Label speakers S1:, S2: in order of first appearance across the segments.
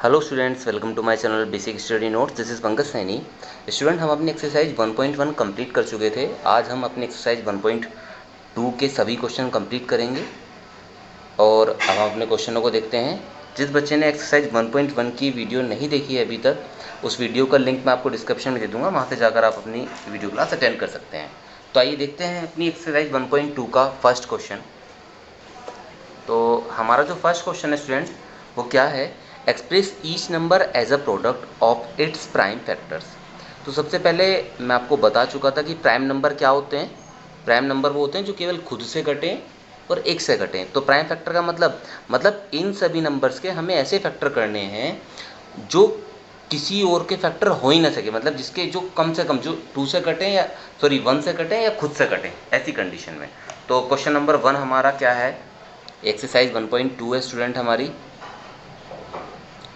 S1: Hello students, welcome to my channel basic study notes. This is Pankaj Saini. Student, हम अपनी exercise 1.1 complete कर चुके थे। आज हम अपनी एक्सरसाइज 1.2 के सभी क्वेश्चन कंप्लीट करेंगे और अब हम अपने क्वेश्चनों को देखते हैं। जिस बच्चे ने एक्सरसाइज 1.1 की वीडियो नहीं देखी है अभी तक, उस वीडियो का लिंक मैं आपको डिस्क्रिप्शन में दे दूँगा, वहाँ से जाकर आप अपनी वीडियो क्लास अटेंड कर सकते हैं। तो आइए देखते हैं अपनी एक्सरसाइज 1.2 का फर्स्ट क्वेश्चन। तो हमारा जो फर्स्ट क्वेश्चन है स्टूडेंट, वो क्या है? Express each number as a product of its prime factors. तो सबसे पहले मैं आपको बता चुका था कि प्राइम नंबर क्या होते हैं। प्राइम नंबर वो होते हैं जो केवल खुद से कटें और एक से कटें। तो प्राइम फैक्टर का मतलब इन सभी नंबर्स के हमें ऐसे फैक्टर करने हैं जो किसी और के फैक्टर हो ही ना सके, मतलब जिसके जो कम से कम जो 2 से कटें या 1 से कटें या खुद से कटें, ऐसी कंडीशन में। तो क्वेश्चन नंबर 1 हमारा क्या है? एक्सरसाइज 1.2 है स्टूडेंट हमारी,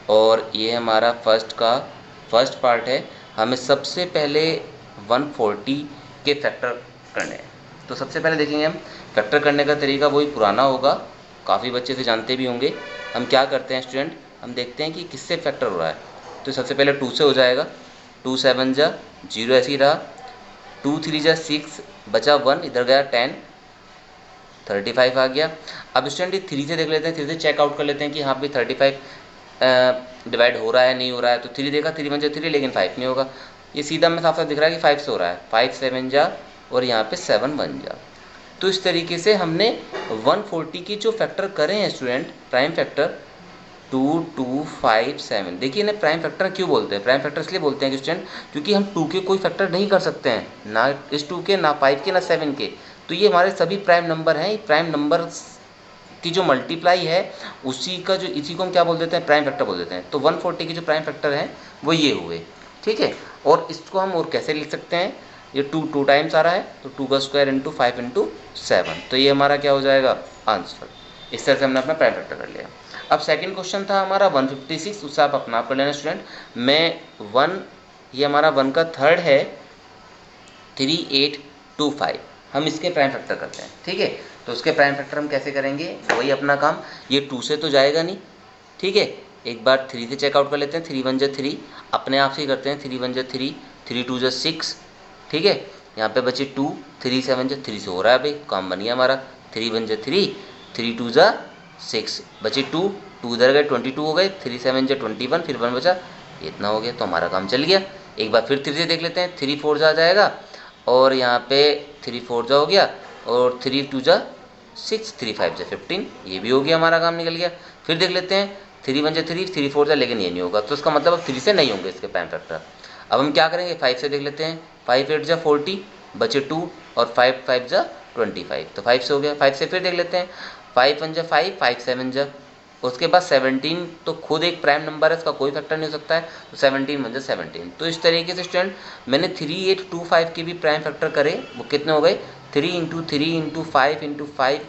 S1: और ये हमारा फर्स्ट पार्ट है। हमें सबसे पहले 140 के फैक्टर करने हैं। तो सबसे पहले देखेंगे हम फैक्टर करने का तरीका वही पुराना होगा, काफ़ी बच्चे से जानते भी होंगे। हम क्या करते हैं स्टूडेंट, हम देखते हैं कि किससे फैक्टर हो रहा है। तो सबसे पहले 2 से हो जाएगा। 2 7 जा 0, ऐसे ही रहा। 2 3 जा 6, बचा 1, इधर गया 10, 35 आ गया। अब स्टूडेंट ये 3 से देख लेते हैं, 3 से चेकआउट कर लेते हैं कि हाँ भाई 35 डिवाइड हो रहा है नहीं हो रहा है। तो 3 देखा, 3 1 जा 3, लेकिन 5 नहीं होगा। ये सीधा में साफ साफ दिख रहा है कि 5 से हो रहा है। 5 7 जा और यहाँ पे 7 1 जा। तो इस तरीके से हमने 140 की जो फैक्टर करे हैं स्टूडेंट, प्राइम फैक्टर 2 2 5 7। देखिए इन्हें प्राइम फैक्टर क्यों बोलते हैं? प्राइम फैक्टर इसलिए बोलते हैं कि स्टूडेंट क्योंकि हम 2 के कोई फैक्टर नहीं कर सकते हैं, ना इस 2 के, ना 5 के, ना 7 के। तो ये हमारे सभी प्राइम नंबर हैं। प्राइम नंबर की जो मल्टीप्लाई है इसी को हम क्या बोल देते हैं? प्राइम फैक्टर बोल देते हैं। तो 140 के जो प्राइम फैक्टर हैं वो ये हुए, ठीक है। और इसको हम और कैसे लिख सकते हैं? ये 2 टाइम्स आ रहा है, तो 2 का स्क्वायर इंटू 5 इंटू 7। तो ये हमारा क्या हो जाएगा? आंसर। इस तरह से हमने अपना प्राइम फैक्टर कर लिया। अब सेकंड क्वेश्चन था हमारा 156, उससे आप अपना कर लेना स्टूडेंट। मैं 1, ये हमारा 1 का थर्ड है, 3825। हम इसके प्राइम फैक्टर करते हैं, ठीक है। तो उसके प्राइम फैक्टर हम कैसे करेंगे? वही अपना काम। ये 2 से तो जाएगा नहीं, ठीक है। एक बार 3 से चेकआउट कर लेते हैं। 3 1 जा 3, अपने आप से ही करते हैं। 3 1 जा 3, 3 2 जा 6, ठीक है। यहाँ पे बचे 2, 3 7 जा 3 से हो रहा है भाई, काम बन गया हमारा। 3 1 जा 3, 3 2 जा 6, बचे 2, 2 इधर गए 22 हो गए। 3 7 जा 21, फिर 1 बचा, इतना हो गया। तो हमारा काम चल गया। एक बार फिर 3 से देख लेते हैं। 3 4 जा जाएगा, और यहाँ पे 3 4 जा हो गया, और 3 2 जा 6, 3 5 जा 15, ये भी हो गया, हमारा काम निकल गया। फिर देख लेते हैं। 3 1 जा 3, 3 4 जा, लेकिन ये नहीं होगा। तो इसका मतलब अब 3 से नहीं होंगे इसके प्राइम फैक्टर। अब हम क्या करेंगे? 5 से देख लेते हैं। 5 8 जा 40, बचे 2, और 5 5 जा 25। तो 5 से हो गया। 5 से फिर देख लेते हैं। 5 1 जा 5, 5 7 जा, उसके बाद 17 तो खुद एक प्राइम नंबर है, इसका कोई फैक्टर नहीं हो सकता है। तो 17 1 जा 17। तो इस तरीके से स्टूडेंट मैंने 3825 के भी प्राइम फैक्टर करे। वो कितने हो गए? 3 इंटू 3 इंटू 5 इंटू 5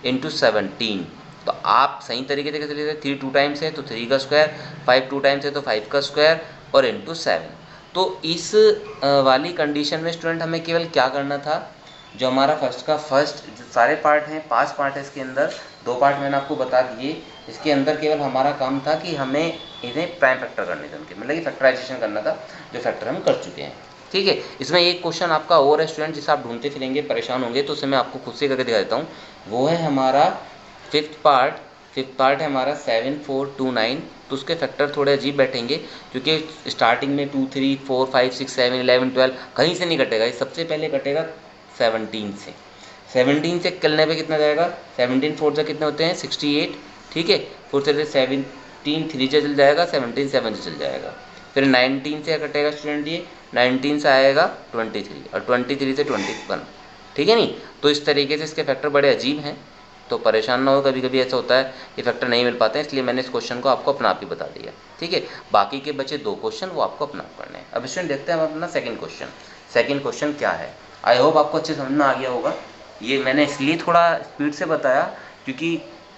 S1: इंटू 17। तो आप सही तरीके से कैसे लेते हैं? 3 2 टाइम्स है तो 3 का स्क्वायर, 5 2 टाइम्स है तो 5 का स्क्वायर, और इंटू 7। तो इस वाली कंडीशन में स्टूडेंट हमें केवल क्या करना था? जो हमारा फर्स्ट जो सारे पार्ट हैं, 5 पार्ट है इसके अंदर, 2 पार्ट मैंने आपको बता दिए। इसके अंदर केवल हमारा काम था कि हमें इन्हें प्राइम फैक्टर करने थे उनके, मतलब कि फैक्टराइजेशन करना था, जो फैक्टर हम कर चुके हैं, ठीक है। इसमें एक क्वेश्चन आपका और है स्टूडेंट, जिसे आप ढूंढते फिरेंगे, परेशान होंगे, तो उसे मैं आपको खुद से करके दिखा देता हूँ। वो है हमारा फिफ्थ पार्ट है हमारा 7429। तो उसके फैक्टर थोड़े अजीब बैठेंगे, क्योंकि स्टार्टिंग में 2 3 4 5 6 7 11 12 कहीं से नहीं कटेगा। ये सबसे पहले कटेगा 17 से। 17 से करने पे कितना जाएगा? 17 4 से कितने होते हैं? 68, ठीक है। 4 से 17 3 से चल जाएगा, 17 7 से चल जाएगा। फिर 19 से कटेगा स्टूडेंट, ये 19 से आएगा 23, और 23 से 21, ठीक है नहीं। तो इस तरीके से इसके फैक्टर बड़े अजीब हैं, तो परेशान ना हो। कभी कभी ऐसा होता है ये फैक्टर नहीं मिल पाते हैं, इसलिए मैंने इस क्वेश्चन को आपको अपना आप ही बता दिया, ठीक है। बाकी के बचे 2 क्वेश्चन वो आपको अपना आप करने हैं। अब स्टूडेंट देखते हैं हम अपना सेकंड क्वेश्चन। सेकंड क्वेश्चन क्या है? आई होप आपको अच्छे समझ में आ गया होगा। ये मैंने इसलिए थोड़ा स्पीड से बताया क्योंकि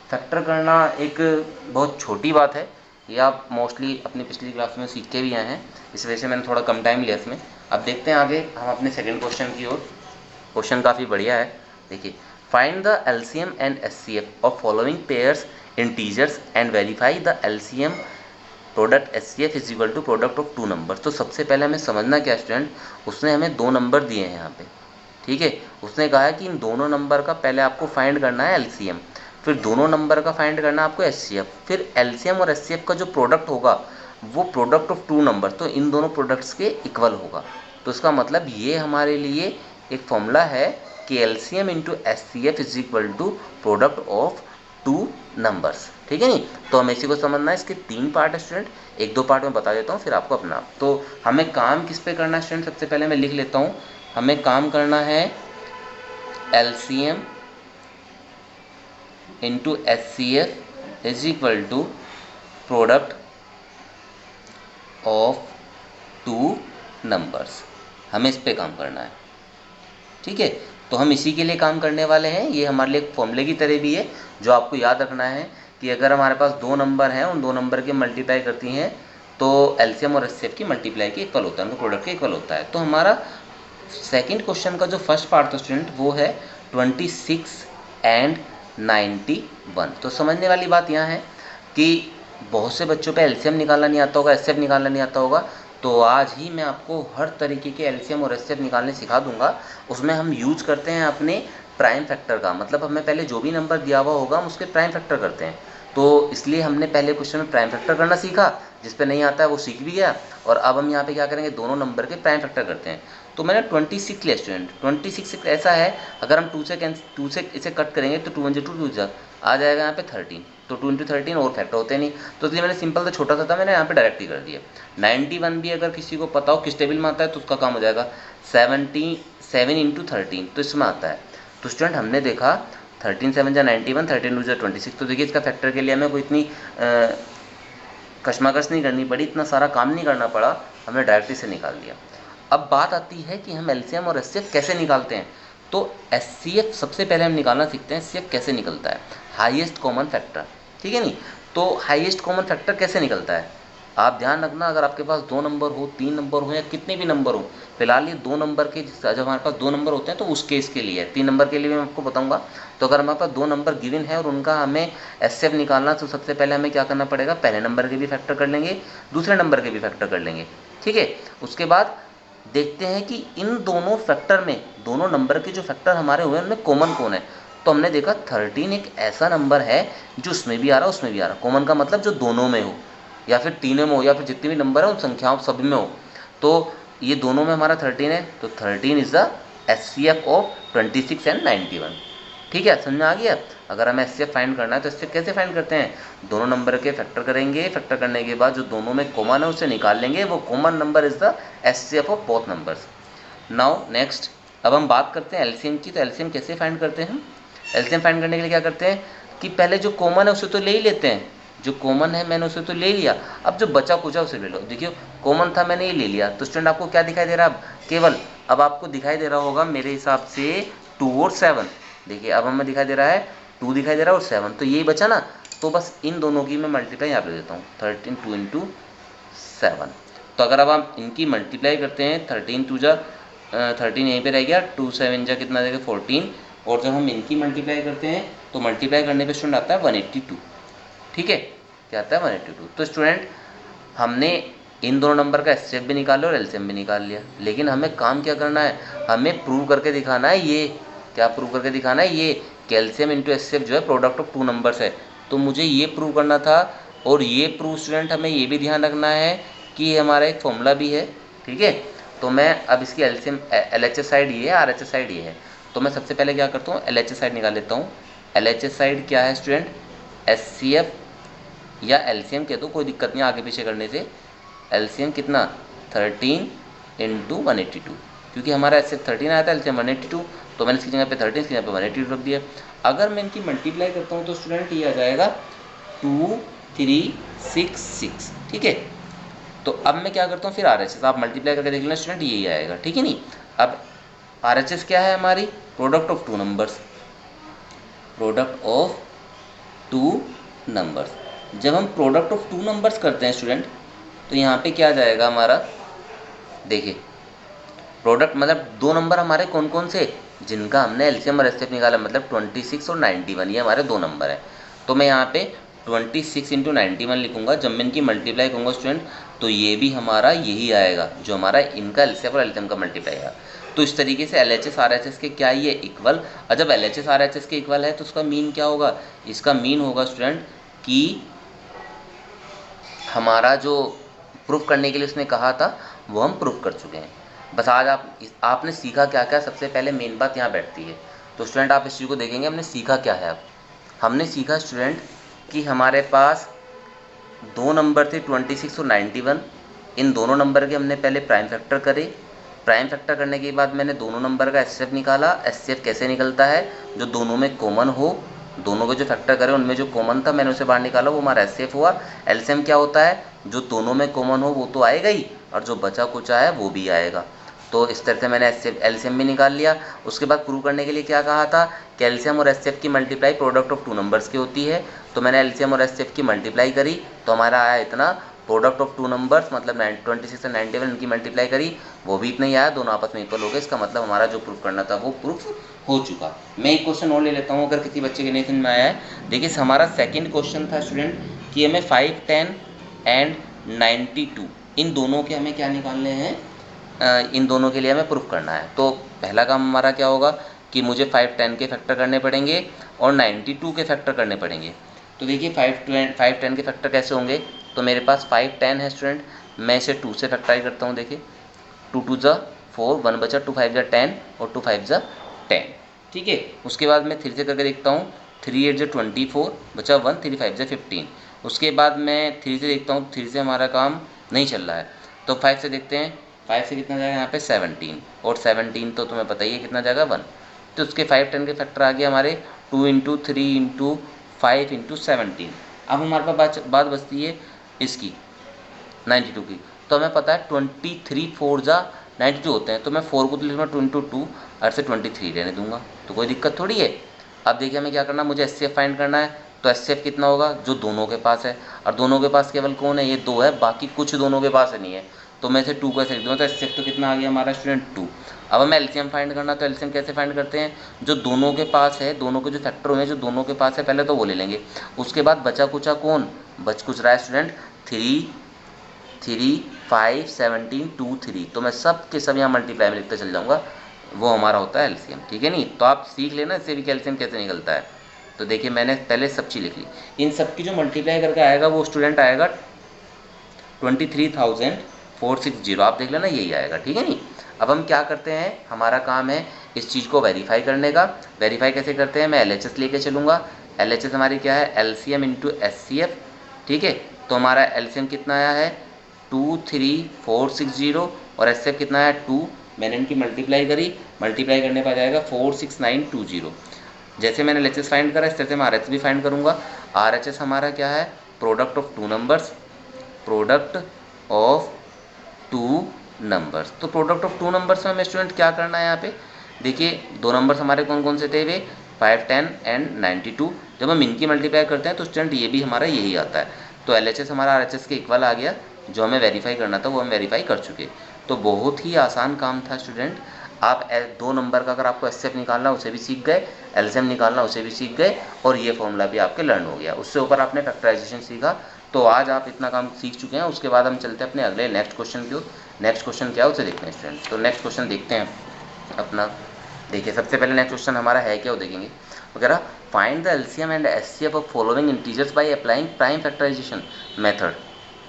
S1: फैक्टर करना एक बहुत छोटी बात है। ये आप मोस्टली अपनी पिछली क्लास में सीख के भी आए हैं, इस वजह से मैंने थोड़ा कम टाइम लिया इसमें। अब देखते हैं आगे हम अपने सेकंड क्वेश्चन की ओर। क्वेश्चन काफ़ी बढ़िया है, देखिए। Find the LCM and SCF of following pairs integers and verify the LCM product H C F is equal to product of two number. तो सबसे पहले हमें समझना क्या स्टूडेंट, उसने हमें दो नंबर दिए हैं यहाँ पे, ठीक है। उसने कहा है कि इन दोनों नंबर का पहले आपको फाइंड करना है एलसीएम, फिर दोनों नंबर का फाइंड करना है आपको एचसीएफ, फिर एलसीएम और एचसीएफ का जो प्रोडक्ट होगा वो प्रोडक्ट ऑफ टू नंबर, तो इन दोनों प्रोडक्ट्स के इक्वल होगा। तो इसका मतलब ये हमारे लिए एक फॉर्मूला है कि LCM into HCF is equal to product of two numbers, ठीक है नहीं। तो हमें इसी को समझना है। इसके तीन पार्ट है स्टूडेंट, एक दो पार्ट में बता देता हूँ फिर आपको अपना। तो हमें काम किस पे करना है स्टूडेंट, सबसे पहले मैं लिख लेता हूँ। हमें काम करना है LCM into HCF is equal to product of two numbers. हमें इस पे काम करना है, ठीक है। तो हम इसी के लिए काम करने वाले हैं। ये हमारे लिए एक फॉर्मूले की तरह भी है जो आपको याद रखना है कि अगर हमारे पास दो नंबर हैं, उन दो नंबर के मल्टीप्लाई करती हैं तो एलसीएम और एचसीएफ की मल्टीप्लाई के इक्वल होता है, उनका प्रोडक्ट के इक्वल होता है। तो हमारा सेकंड क्वेश्चन का जो फर्स्ट पार्ट था स्टूडेंट वो है 26 एंड 91। तो समझने वाली बात यहाँ है कि बहुत से बच्चों पे एलसीएम निकालना नहीं आता होगा, एचसीएफ निकालना नहीं आता होगा। तो आज ही मैं आपको हर तरीके के एलसीएम और एचसीएफ निकालने सिखा दूंगा। उसमें हम यूज करते हैं अपने प्राइम फैक्टर का, मतलब हमें पहले जो भी नंबर दिया हुआ होगा हम उसके प्राइम फैक्टर करते हैं। तो इसलिए हमने पहले क्वेश्चन में प्राइम फैक्टर करना सीखा, जिस पे नहीं आता है वो सीख भी गया। और अब हम यहाँ पे क्या करेंगे, दोनों नंबर के प्राइम फैक्टर करते हैं। तो मैंने 26 लिया स्टूडेंट। 26 ऐसा है, अगर हम 2 से इसे कट करेंगे तो 2 × 2 = आ जाएगा यहाँ पे 13। तो 2 × 13 और फैक्टर होते नहीं, तो इसलिए मैंने सिंपल सा छोटा सा था, मैंने यहाँ पे डायरेक्ट ही कर दिया। 91 भी अगर किसी को पता हो किस टेबल में आता है तो उसका काम हो जाएगा 7 × 13, तो इसमें आता है। तो स्टूडेंट हमने देखा 13 × 7 = 91, 13 × 2 = 26। तो देखिए इसका फैक्टर के लिए हमें कोई इतनी कशमकश नहीं करनी पड़ी, इतना सारा काम नहीं करना पड़ा, हमने डायरेक्ट इसे निकाल दिया। अब बात आती है कि हम एलसीएम और एचसीएफ कैसे निकालते हैं। तो एचसीएफ सबसे पहले हम निकालना सीखते हैं, एचसीएफ कैसे निकलता है, हाईएस्ट कॉमन फैक्टर, ठीक है नहीं। तो हाईएस्ट कॉमन फैक्टर कैसे निकलता है, आप ध्यान रखना। अगर आपके पास दो नंबर हो, तीन नंबर हो या कितने भी नंबर हो, फिलहाल ये दो नंबर के, जब हमारे पास दो नंबर होते हैं तो उस केस के लिए है, तीन नंबर के लिए मैं आपको बताऊंगा। तो अगर हमारे पास दो नंबर गिवन है और उनका हमें एचसीएफ निकालना, तो सबसे पहले हमें क्या करना पड़ेगा, पहले नंबर के भी फैक्टर कर लेंगे, दूसरे नंबर के भी फैक्टर कर लेंगे, ठीक है। उसके बाद देखते हैं कि इन दोनों फैक्टर में, दोनों नंबर के जो फैक्टर हमारे हुए हैं उनमें कॉमन कौन है। तो हमने देखा 13 एक ऐसा नंबर है जो उसमें भी आ रहा है उसमें भी आ रहा है। कॉमन का मतलब जो दोनों में हो, या फिर तीनों में हो, या फिर जितने भी नंबर है उन संख्याओं सभी में हो। तो ये दोनों में हमारा 13 है, तो 13 is the HCF of 26 and 91, ठीक है। समझ में आ गया। अगर हमें एचसीएफ फाइंड करना है तो एचसीएफ कैसे फाइंड करते हैं, दोनों नंबर के फैक्टर करेंगे, फैक्टर करने के बाद जो दोनों में कॉमन है उसे निकाल लेंगे, वो common number is the HCF of both numbers. Now next, अब हम बात करते हैं एलसीएम की। तो एलसीएम कैसे फाइंड करते हैं हम, एलसीएम फाइंड करने के लिए क्या करते हैं कि पहले जो कॉमन है उसे तो ले ही लेते हैं, जो कॉमन है मैंने उसे तो ले लिया, अब जो बचा कुचा उसे ले लो। देखिए कॉमन था मैंने ये ले लिया, तो स्टूडेंट आपको क्या दिखाई दे रहा है, अब केवल अब आपको दिखाई दे रहा होगा मेरे हिसाब से 2 और 7। देखिए अब हमें दिखाई दे रहा है 2 दिखाई दे रहा है और 7, तो यही बचा ना। तो बस इन दोनों की मैं मल्टीप्लाई यहाँ पे देता हूँ, 13 2 × 7। तो अगर अब आप इनकी मल्टीप्लाई करते हैं, 13 2 = 13 यहीं पे रह गया, 2 7 = कितना देगा 14, और जब हम इनकी मल्टीप्लाई करते हैं तो मल्टीप्लाई करने पे स्टूडेंट आता है 182, ठीक है। क्या आता है 182। तो स्टूडेंट हमने इन दोनों नंबर का एचसीएफ भी निकाल लिया और एलसीएम भी निकाल लिया, लेकिन हमें काम क्या करना है, हमें प्रूव करके दिखाना है, ये क्या प्रूव करके दिखाना है, ये कैल्शियम इंटू एचसीएफ जो है प्रोडक्ट ऑफ टू नंबर्स है। तो मुझे ये प्रूव करना था, और ये प्रूव स्टूडेंट हमें ये भी ध्यान रखना है कि ये हमारा एक फॉर्मूला भी है, ठीक है। तो मैं अब इसकी एलसीएम, एलएचएस साइड ये है, आरएचएस साइड ये है। तो मैं सबसे पहले क्या करता हूँ, एलएचएस साइड निकाल लेता हूँ। एलएचएस साइड क्या है स्टूडेंट, एचसीएफ या एलसीएम कह दो, कोई दिक्कत नहीं आगे पीछे करने से। एलसीएम कितना 13 × 182, क्योंकि हमारा एचसीएफ 13 आया था, एलसीएम 182, तो मैंने इसकी जगह पे 13, इसकी जगह पे 182 रख दिया। अगर मैं इनकी मल्टीप्लाई करता हूँ तो स्टूडेंट ये आ जाएगा 2366, ठीक है। तो अब मैं क्या करता हूँ, फिर आरएचएस आप मल्टीप्लाई करके देख लेना स्टूडेंट, यही आएगा, ठीक है नहीं। अब आरएचएस क्या है हमारी, product of two numbers, product of two numbers. जब हम प्रोडक्ट ऑफ टू नंबर्स करते हैं स्टूडेंट, तो यहाँ पे क्या जाएगा हमारा, देखिए प्रोडक्ट मतलब दो नंबर हमारे कौन कौन से, जिनका हमने एलसीएम और एचसीएफ निकाला, मतलब 26 और 91, ये हमारे दो नंबर हैं। तो मैं यहाँ पे 26 इंटू 91 लिखूंगा, जब मैं इनकी मल्टीप्लाई करूँगा स्टूडेंट तो ये भी हमारा यही आएगा जो हमारा इनका एलसीएम और एलसीएम का मल्टीप्लाई आएगा। तो इस तरीके से LHS RHS के क्या ये इक्वल, और जब LHS RHS के इक्वल है तो उसका मीन क्या होगा, इसका मीन होगा स्टूडेंट कि हमारा जो प्रूफ करने के लिए उसने कहा था वो हम प्रूफ कर चुके हैं। बस आज आपने सीखा क्या क्या, सबसे पहले मेन बात यहाँ बैठती है। तो स्टूडेंट आप इस चीज़ को देखेंगे हमने सीखा क्या है। अब हमने सीखा स्टूडेंट कि हमारे पास दो नंबर थे 26 और 91। इन दोनों नंबर के हमने पहले प्राइम फैक्टर करे। प्राइम फैक्टर करने के बाद मैंने दोनों नंबर का एचसीएफ निकाला। एचसीएफ कैसे निकलता है, जो दोनों में कॉमन हो, दोनों के जो फैक्टर करे उनमें जो कॉमन था मैंने उसे बाहर निकाला, वो हमारा एचसीएफ हुआ। एलसीएम क्या होता है, जो दोनों में कॉमन हो वो तो आएगा ही, और जो बचा कुचा है वो भी आएगा। तो इस तरह से मैंने एलसीएम भी निकाल लिया। उसके बाद प्रूव करने के लिए क्या कहा था, कैल्शियम और एचसीएफ की multiply product of two numbers की होती है। तो मैंने एलसीएम और एचसीएफ की मल्टीप्लाई करी तो हमारा आया इतना, प्रोडक्ट ऑफ टू नंबर्स मतलब 26 और 91 इनकी मल्टीप्लाई करी वो भी इतना ही आया, दोनों आपस में इक्वल हो गए। इसका मतलब हमारा जो प्रूफ करना था वो प्रूफ हो चुका। मैं एक क्वेश्चन और ले लेता हूँ अगर किसी बच्चे के नहीं समझ में आया है। देखिए हमारा सेकंड क्वेश्चन था स्टूडेंट कि हमें 5, 10 एंड 92 इन दोनों के हमें क्या निकालने हैं, इन दोनों के लिए हमें प्रूफ करना है। तो पहला काम हमारा क्या होगा कि मुझे 5, 10 के फैक्टर करने पड़ेंगे और 92 के फैक्टर करने पड़ेंगे। तो देखिए 5, 10 के फैक्टर कैसे होंगे, तो मेरे पास 5, 10 है स्टूडेंट, मैं इसे 2 से फैक्टराइज करता हूँ। देखिए 2 2 ज़ा 4, 1 बचा, 2 5 ज़ा 10 और 2 5 ज़ा 10। ठीक है, उसके बाद मैं 3 से करके देखता हूँ, 3 8 ज़ा 24 बचा 1, 3 5 ज़ा 15। उसके बाद मैं 3 से देखता हूँ, 3 से हमारा काम नहीं चल रहा है तो 5 से देखते हैं। 5 से कितना जाएगा यहाँ पे 17, और 17 तो तुम्हें पता ही है कितना जाएगा 1। तो उसके 5, 10 के फैक्टर आ गए हमारे 2 इंटू 3 इंटू 5 इंटू 17। अब हमारे पास बात बचती है इसकी 92 की। तो हमें पता है 23 4 जा 92 होते हैं, तो मैं 4 को तो लिखूँगा 2 इंटू 2 और से 23 रहने दूंगा, तो कोई दिक्कत थोड़ी है। अब देखिए हमें क्या करना है, मुझे एचसीएफ फाइंड करना है। तो एचसीएफ कितना होगा, जो दोनों के पास है, और दोनों के पास केवल कौन है, ये 2 है, बाकी कुछ दोनों के पास नहीं है। तो मैं इसे 2 कैसे लिख दूँगा, तो एचसीएफ तो कितना आ गया हमारा स्टूडेंट 2। अब हमें एलसीएम फाइंड करना, तो एलसीएम कैसे फाइंड करते हैं, जो दोनों के पास है, दोनों के जो फैक्टर हुए हैं जो दोनों के पास है पहले तो वो ले लेंगे। उसके बाद बचा कुचा कौन बच कुच रहा है स्टूडेंट, 3 3 5 17 2 3, तो मैं सब के सब यहाँ मल्टीप्लाई में लिखते चल जाऊँगा, वो हमारा होता है एलसीएम। ठीक है नहीं, तो आप सीख लेना इससे भी कैल्शियम कैसे निकलता है। तो देखिए मैंने पहले सब चीज़ लिख ली, इन सब की जो मल्टीप्लाई करके आएगा वो स्टूडेंट आएगा 23,460, आप देख लेना यही आएगा। ठीक है नहीं, अब हम क्या करते हैं, हमारा काम है इस चीज़ को वेरीफाई करने का। वेरीफाई कैसे करते हैं, मैं LHS लेके चलूँगा। LHS हमारी क्या है, LCM इंटू SCF। ठीक है, तो हमारा LCM कितना आया है 23460 और SCF कितना है 2। मैंने इनकी मल्टीप्लाई करी, मल्टीप्लाई करने पर जाएगा 46920। जैसे मैंने LHS फाइंड करा इस तरह से मैं RHS भी फाइंड करूँगा। RHS हमारा क्या है, product of two numbers, product of two numbers. तो प्रोडक्ट ऑफ टू नंबर्स में हमें स्टूडेंट क्या करना है, यहाँ पे देखिए दो नंबर्स हमारे कौन कौन से थे वे 5, 10 एंड 92। जब हम इनकी मल्टीप्लाई करते हैं तो स्टूडेंट ये भी हमारा यही आता है। तो LHS हमारा RHS के इक्वल आ गया, जो हमें वेरीफाई करना था वो हम वेरीफाई कर चुके। तो बहुत ही आसान काम था स्टूडेंट। आप दो नंबर का अगर आपको एचसीएफ निकालना उसे भी सीख गए, एलसीएम निकालना उसे भी सीख गए, और ये फॉर्मूला भी आपके लर्न हो गया। उससे ऊपर आपने फैक्टराइजेशन सीखा। तो आज आप इतना काम सीख चुके हैं। उसके बाद हम चलते हैं अपने अगले नेक्स्ट क्वेश्चन की ओर। नेक्स्ट क्वेश्चन क्या है उसे देखते हैं स्टूडेंट। तो नेक्स्ट क्वेश्चन देखते हैं अपना। देखिए सबसे पहले नेक्स्ट क्वेश्चन हमारा है क्या वो देखेंगे। वगैरह find the LCM and HCF of following integers by applying prime factorisation method.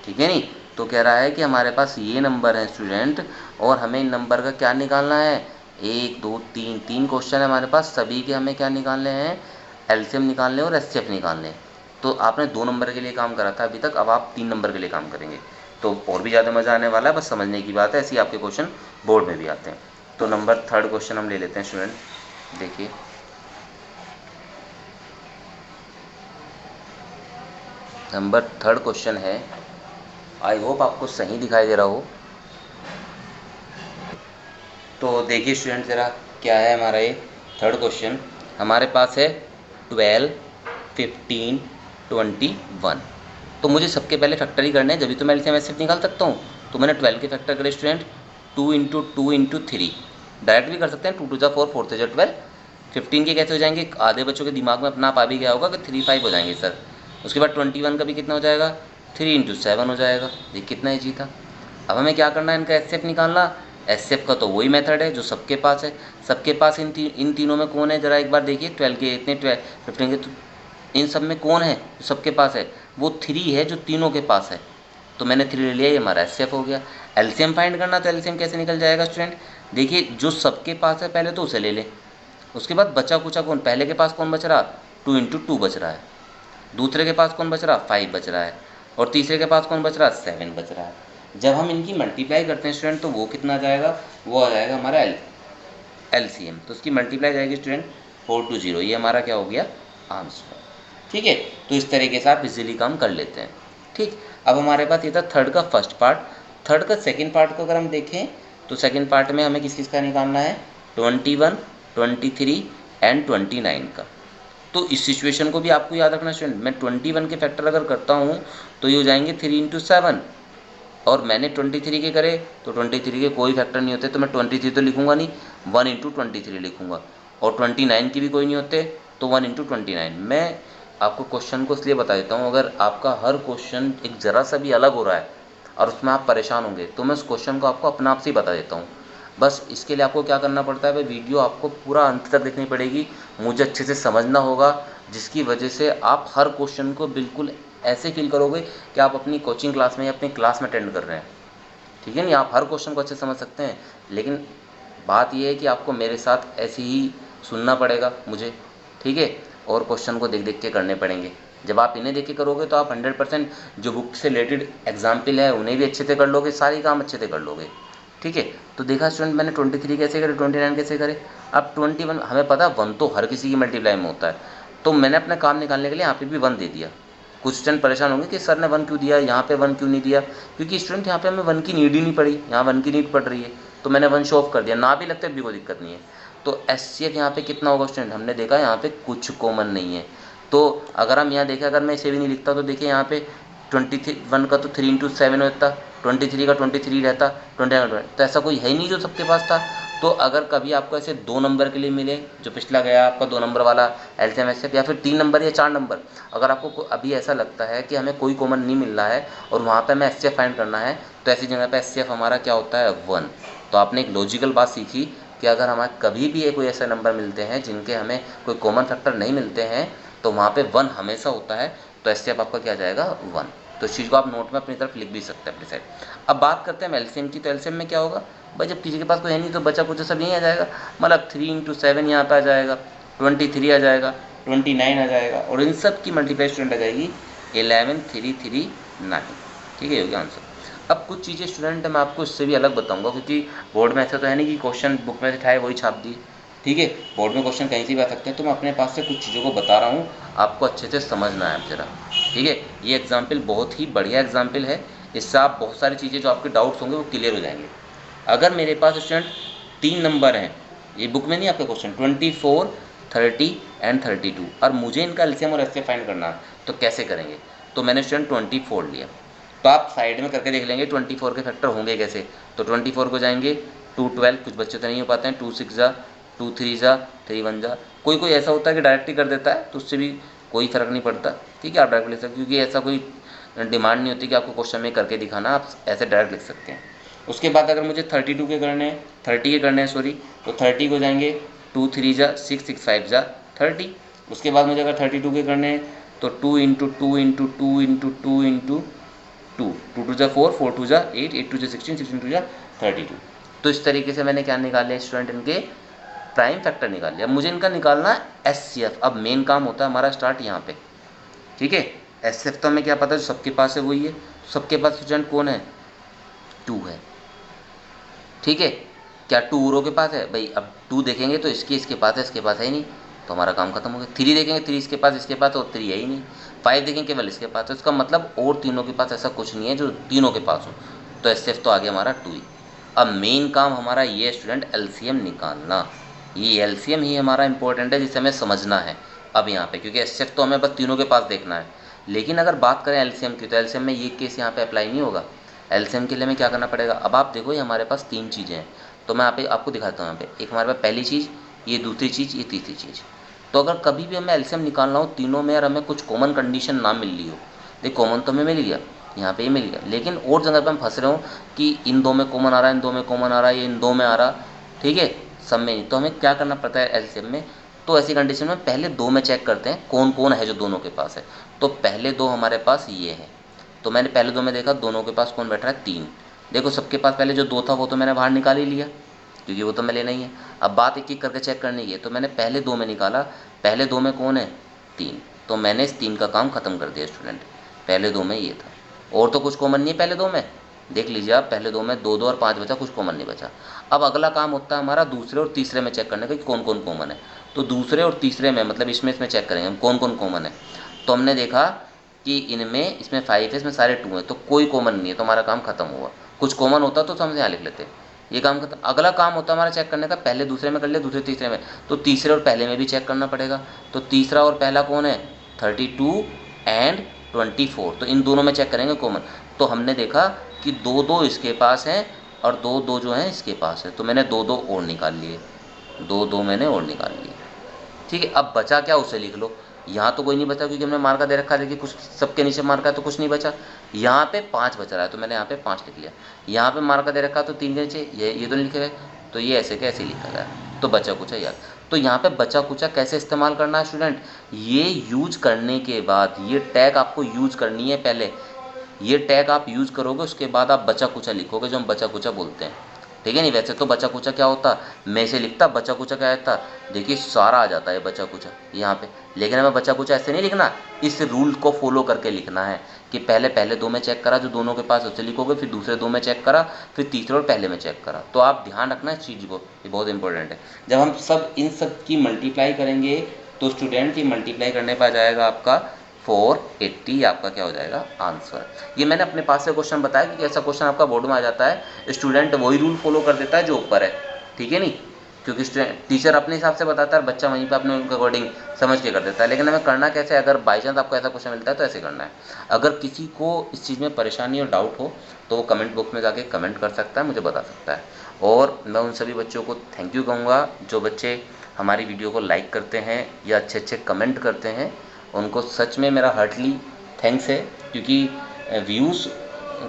S1: ठीक है नहीं, तो कह रहा है कि हमारे पास ये नंबर है स्टूडेंट, और हमें इन नंबर का क्या निकालना है, 1 2 3 तीन क्वेश्चन है हमारे पास, सभी के हमें क्या निकालने हैं, एलसीएम निकालने और एचसीएफ निकालने। तो आपने 2 नंबर के लिए काम करा था अभी तक, अब आप 3 नंबर के लिए काम करेंगे, तो और भी ज़्यादा मज़ा आने वाला है। बस समझने की बात है, ऐसे ही आपके क्वेश्चन बोर्ड में भी आते हैं। तो नंबर 3 क्वेश्चन हम ले लेते हैं स्टूडेंट। देखिए नंबर 3 क्वेश्चन है, आई होप आपको सही दिखाई दे रहा हो। तो देखिए स्टूडेंट ज़रा क्या है हमारा ये 3 क्वेश्चन। हमारे पास है 12, 15, 21। तो मुझे सबके पहले फैक्टर ही करने हैं, जब तो मैं एलसीएम एचसीएफ निकाल सकता हूँ। तो मैंने 12 के फैक्टर करे स्टूडेंट 2 इंटू 2 इंटू 3, डायरेक्ट भी कर सकते हैं, 2 2 जा 4, 4 3 जा 12। 15 के कैसे हो जाएंगे, आधे बच्चों के दिमाग में अपना आप आ भी गया होगा कि 3 5 हो जाएंगे सर। उसके बाद 21 का भी कितना हो जाएगा, 3 × 7 हो जाएगा। ये कितना ईजी था। अब हमें क्या करना है, इनका एचसीएफ निकालना। एचसीएफ का तो वही मेथड है जो सबके पास है। सबके पास इन तीनों में कौन है, जरा एक बार देखिए। 12 के इतने 15 के, तो इन सब में कौन है जो सबके पास है, वो 3 है जो तीनों के पास है। तो मैंने 3 ले लिया, ये हमारा एचसीएफ हो गया। एलसीएम फाइंड करना, तो एलसीएम कैसे निकल जाएगा स्टूडेंट, देखिए जो सबके पास है पहले तो उसे ले लें। उसके बाद बचा कुचा कौन, पहले के पास कौन बच रहा, 2 × 2 बच रहा है। दूसरे के पास कौन बच रहा, 5 बच रहा है। और तीसरे के पास कौन बच रहा, 7 बच रहा है। जब हम इनकी मल्टीप्लाई करते हैं स्टूडेंट, तो वो कितना आ जाएगा, वो आ जाएगा हमारा एलसीएम। तो उसकी मल्टीप्लाई जाएगी स्टूडेंट 4 to 0। ये हमारा क्या हो गया, आंसर। ठीक है, तो इस तरीके से आप इजीली काम कर लेते हैं। ठीक, अब हमारे पास ये था थर्ड का फर्स्ट पार्ट। थर्ड का सेकंड पार्ट को अगर हम देखें, तो सेकंड पार्ट में हमें किस किस का निकालना है, 21, 23 एंड 29 का। तो इस सिचुएशन को भी आपको याद रखना स्टूडेंट, मैं 21 के फैक्टर अगर करता हूँ तो ये हो जाएंगे 3 × 7, और मैंने 23 के करे तो 23 के कोई फैक्टर नहीं होते, तो मैं 23 तो लिखूंगा नहीं, 1 × 23 लिखूंगा। और 29 की भी कोई नहीं होते, तो 1 × 29। मैं आपको क्वेश्चन को इसलिए बता देता हूँ, अगर आपका हर क्वेश्चन एक ज़रा सा भी अलग हो रहा है और उसमें आप परेशान होंगे, तो मैं उस क्वेश्चन को आपको अपने आप से ही बता देता हूँ। बस इसके लिए आपको क्या करना पड़ता है भाई, वीडियो आपको पूरा अंत तक देखनी पड़ेगी, मुझे अच्छे से समझना होगा, जिसकी वजह से आप हर क्वेश्चन को बिल्कुल ऐसे फील करोगे कि आप अपनी कोचिंग क्लास में या अपनी क्लास में अटेंड कर रहे हैं। ठीक है नहीं, आप हर क्वेश्चन को अच्छे समझ सकते हैं, लेकिन बात यह है कि आपको मेरे साथ ऐसे ही सुनना पड़ेगा मुझे। ठीक है, और क्वेश्चन को देख देख के करने पड़ेंगे। जब आप इन्हें देख के करोगे तो आप 100% जो बुक से रिलेटेड एग्जाम्पल है उन्हें भी अच्छे से कर लोगे, सारी काम अच्छे से कर लोगे। ठीक है, तो देखा स्टूडेंट मैंने 23 कैसे करे, 29 कैसे करे। अब 21 हमें पता है 1 तो हर किसी की मल्टीप्लाई में होता है, तो मैंने अपना काम निकालने के लिए यहाँ पे भी 1 दे दिया। कुछ स्टूडेंट परेशान होंगे कि सर ने 1 क्यों दिया, यहाँ पे 1 क्यों नहीं दिया, क्योंकि स्टूडेंट यहाँ पे हमें 1 की नीड ही नहीं पड़ी, यहाँ 1 की नीड पड़ रही है, तो मैंने 1 शो ऑफ कर दिया, ना भी लगता भी कोई दिक्कत नहीं है। तो एचसीएफ यहाँ पे कितना होगा स्टूडेंट, हमने देखा यहाँ पे कुछ कॉमन नहीं है। तो अगर हम यहाँ देखें, अगर मैं इसे भी नहीं लिखता तो देखिए यहाँ पे 21 का तो 3 × 7 होता, 23 का 23 रहता, 29 का 20, तो ऐसा कोई है ही नहीं जो सबके पास था। तो अगर कभी आपको ऐसे 2 नंबर के लिए मिले, जो पिछला गया आपका 2 नंबर वाला एलसीएम एचसीएफ, या फिर 3 नंबर या 4 नंबर, अगर आपको अभी ऐसा लगता है कि हमें कोई कॉमन नहीं मिल रहा है और वहाँ पे हमें एचसीएफ फाइंड करना है, तो ऐसी जगह पे एचसीएफ हमारा क्या होता है, 1। तो आपने एक लॉजिकल बात सीखी कि अगर हमें कभी भी कोई ऐसे नंबर मिलते हैं जिनके हमें कोई कॉमन फैक्टर नहीं मिलते हैं, तो वहाँ पे 1 हमेशा होता है, तो एचसीएफ आपका क्या जाएगा, 1। तो इस चीज़ को आप नोट में अपनी तरफ लिख भी सकते हैं अपनी साइड। अब बात करते हैं हम एलसीएम की, तो एलसीएम में क्या होगा भाई, जब किसी के पास कोई है नहीं तो बचा कुछ सब यहीं आ जाएगा, मतलब 3 × 7 यहाँ पे आ जाएगा, 23 आ जाएगा, 29 आ जाएगा, और इन सब की मल्टीप्लाई स्टूडेंट आ जाएगी 11 3 3 9। ठीक है, हो गया आंसर। अब कुछ चीज़ें स्टूडेंट मैं आपको इससे भी अलग बताऊंगा, क्योंकि बोर्ड में ऐसा तो है नहीं कि क्वेश्चन बुक में से उठाए वही छाप दिए। ठीक है, बोर्ड में क्वेश्चन कहीं से भी आ सकते हैं, तो मैं अपने पास से कुछ चीज़ों को बता रहा हूँ, आपको अच्छे से समझना है जरा। ठीक है, ये एग्जाम्पल बहुत ही बढ़िया एग्जाम्पल है, इससे आप बहुत सारी चीज़ें जो आपके डाउट्स होंगे वो क्लियर हो जाएंगे। अगर मेरे पास स्टूडेंट 3 नंबर हैं, ये बुक में नहीं आपका क्वेश्चन 24, 30 एंड 32, और मुझे इनका एलसीएम और एचसीएफ फाइंड करना है, तो कैसे करेंगे। तो मैंने स्टूडेंट 24 लिया, तो आप साइड में करके देख लेंगे 24 के फैक्टर होंगे कैसे। तो 24 को जाएंगे 2 12, कुछ बच्चे तो नहीं हो पाते हैं, 2 6 जा, 2 3 जा, 3 1 जा, कोई कोई ऐसा होता है कि डायरेक्ट ही कर देता है, तो उससे भी कोई फ़र्क नहीं पड़ता। ठीक है, आप डायरेक्ट लिख सकते, क्योंकि ऐसा कोई डिमांड नहीं होती कि आपको क्वेश्चन में करके दिखाना, आप ऐसे डायरेक्ट लिख सकते हैं। उसके बाद अगर मुझे 32 के करने हैं, 30 के करने हैं सॉरी, तो 30 को जाएंगे 2 3 जा, 6 6 5 जा 30। उसके बाद मुझे अगर 32 के करने हैं तो 2 × 2 × 2 × 2 × 2, 2 2 जा 4, 4 2 जा 8, 8 2 जा 16, 16 2 जा 32। तो इस तरीके से मैंने क्या निकाले स्टूडेंट, इनके प्राइम फैक्टर निकाल लिया। मुझे इनका निकालना है एचसीएफ। अब मेन काम होता है हमारा स्टार्ट यहाँ पे। ठीक है, एचसीएफ तो हमें क्या पता है, जो सबके पास है वही है। सबके पास स्टूडेंट कौन है, 2 है। ठीक है, क्या 2 औरों के पास है भाई, अब 2 देखेंगे तो इसके पास है, इसके पास है ही नहीं, तो हमारा काम खत्म हो गया। 3 देखेंगे 3 इसके पास और 3 है ही नहीं। 5 देखेंगे केवल इसके पास, तो इसका मतलब और तीनों के पास ऐसा कुछ नहीं है जो तीनों के पास हो, तो एचसीएफ तो आ गया हमारा 2 ही। अब मेन काम हमारा ये स्टूडेंट एलसीएम निकालना, ये एलसीएम ही हमारा इंपॉर्टेंट है, जिसे हमें समझना है अब यहाँ पे, क्योंकि एचसीएफ तो हमें बस तीनों के पास देखना है। लेकिन अगर बात करें एलसीएम की, तो एलसीएम में ये केस यहाँ पे अप्लाई नहीं होगा। एलसीएम के लिए हमें क्या करना पड़ेगा, अब आप देखो ये हमारे पास 3 चीज़ें हैं, तो मैं यहाँ पे आपको दिखाता हूँ। यहाँ पे एक हमारे पास पहली चीज़, ये दूसरी चीज़, ये तीसरी चीज़। तो अगर कभी भी हमें एलसीएम निकालना हो तीनों में और हमें कुछ कॉमन कंडीशन ना मिल रही हो, देख कॉमन तो हमें मिल गया, यहाँ पे ही मिल गया, लेकिन और जगह पे हम फंस रहे हो कि इन दो में कॉमन आ रहा है, इन दो में कॉमन आ रहा है, ये इन दो में आ रहा, ठीक है, सब में नहीं, तो हमें क्या करना पड़ता है एलसीएम में। तो ऐसी कंडीशन में पहले दो में चेक करते हैं कौन कौन है जो दोनों के पास है। तो पहले दो हमारे पास ये है, तो मैंने पहले दो में देखा दोनों के पास कौन बैठ रहा है, तीन। देखो सबके पास पहले जो दो था वो तो मैंने बाहर निकाल ही लिया, क्योंकि वो तो मैं लेना ही है। अब बात एक एक करके चेक करने की है, तो मैंने पहले दो में निकाला, पहले दो में कौन है, तीन, तो मैंने इस तीन का काम खत्म कर दिया स्टूडेंट। पहले दो में ये था, और तो कुछ कॉमन नहीं है पहले दो में, देख लीजिए आप, पहले दो में दो दो और पाँच बचा, कुछ कॉमन नहीं बचा। अब अगला काम होता है हमारा दूसरे और तीसरे में चेक करने का कि कौन कौन कॉमन है। तो दूसरे और तीसरे में मतलब इसमें चेक करेंगे हम कौन कौन कॉमन है। तो हमने देखा कि इनमें, इसमें 5 है, इसमें सारे 2 हैं, तो कोई कॉमन नहीं है, तो हमारा काम खत्म हुआ। कुछ कॉमन होता तो हम यहाँ लिख लेते, ये काम खत्म। अगला काम होता है हमारा चेक करने का, पहले दूसरे में कर लिया, दूसरे तीसरे में, तो तीसरे और पहले में भी चेक करना पड़ेगा। तो तीसरा और पहला कौन है, 32 एंड 24, तो इन दोनों में चेक करेंगे कॉमन। तो हमने देखा कि दो दो इसके पास हैं और दो दो जो हैं इसके पास है, तो मैंने दो दो और निकाल लिए, दो दो मैंने और निकाल लिए, ठीक है। अब बचा क्या उसे लिख लो। यहाँ तो कोई नहीं बचा क्योंकि हमने मार्का दे रखा है, देखिए कुछ सबके नीचे मार्का है तो कुछ नहीं बचा। यहाँ पे 5 बच रहा है तो मैंने यहाँ पे 5 लिख लिया। यहाँ पे मार्का दे रखा है तो 3 के नीचे ये तो नहीं लिखे गए, तो ये ऐसे के ऐसे लिखा गया, तो बचा कुछ है यार। तो यहाँ पे बचा कुचा कैसे इस्तेमाल करना है स्टूडेंट, ये यूज करने के बाद ये टैग आपको यूज करनी है पहले, ये टैग आप यूज करोगे उसके बाद आप बचा कुचा लिखोगे, जो हम बचा कुचा बोलते हैं, ठीक है। नहीं वैसे तो बचा कुचा क्या होता, मैं से लिखता, बचा कुचा क्या रहता, देखिए सारा आ जाता है बचा कुचा यहाँ पे, लेकिन हमें बचा कुचा ऐसे नहीं लिखना, इस रूल को फॉलो करके लिखना है कि पहले दो में चेक करा जो दोनों के पास उसे लिखोगे, फिर दूसरे दो में चेक करा, फिर तीसरे और पहले में चेक करा। तो आप ध्यान रखना इस चीज़ को, ये बहुत इंपॉर्टेंट है। जब हम सब इन सब की मल्टीप्लाई करेंगे तो स्टूडेंट ये मल्टीप्लाई करने पर आ जाएगा आपका 480, आपका क्या हो जाएगा आंसर। ये मैंने अपने पास से क्वेश्चन बताया कि ऐसा क्वेश्चन आपका बोर्ड में आ जाता है, स्टूडेंट वही रूल फॉलो कर देता है जो ऊपर है, ठीक है नहीं, क्योंकि टीचर अपने हिसाब से बताता है और बच्चा वहीं पे अपने उनके अकॉर्डिंग समझ के कर देता है। लेकिन हमें करना कैसे, अगर बाई चांस आपको ऐसा क्वेश्चन मिलता है तो ऐसे करना है। अगर किसी को इस चीज़ में परेशानी और डाउट हो तो वो कमेंट बॉक्स में जाके कमेंट कर सकता है, मुझे बता सकता है। और मैं उन सभी बच्चों को थैंक यू कहूँगा जो बच्चे हमारी वीडियो को लाइक करते हैं या अच्छे अच्छे कमेंट करते हैं, उनको सच में मेरा हार्टली थैंक्स है, क्योंकि व्यूज़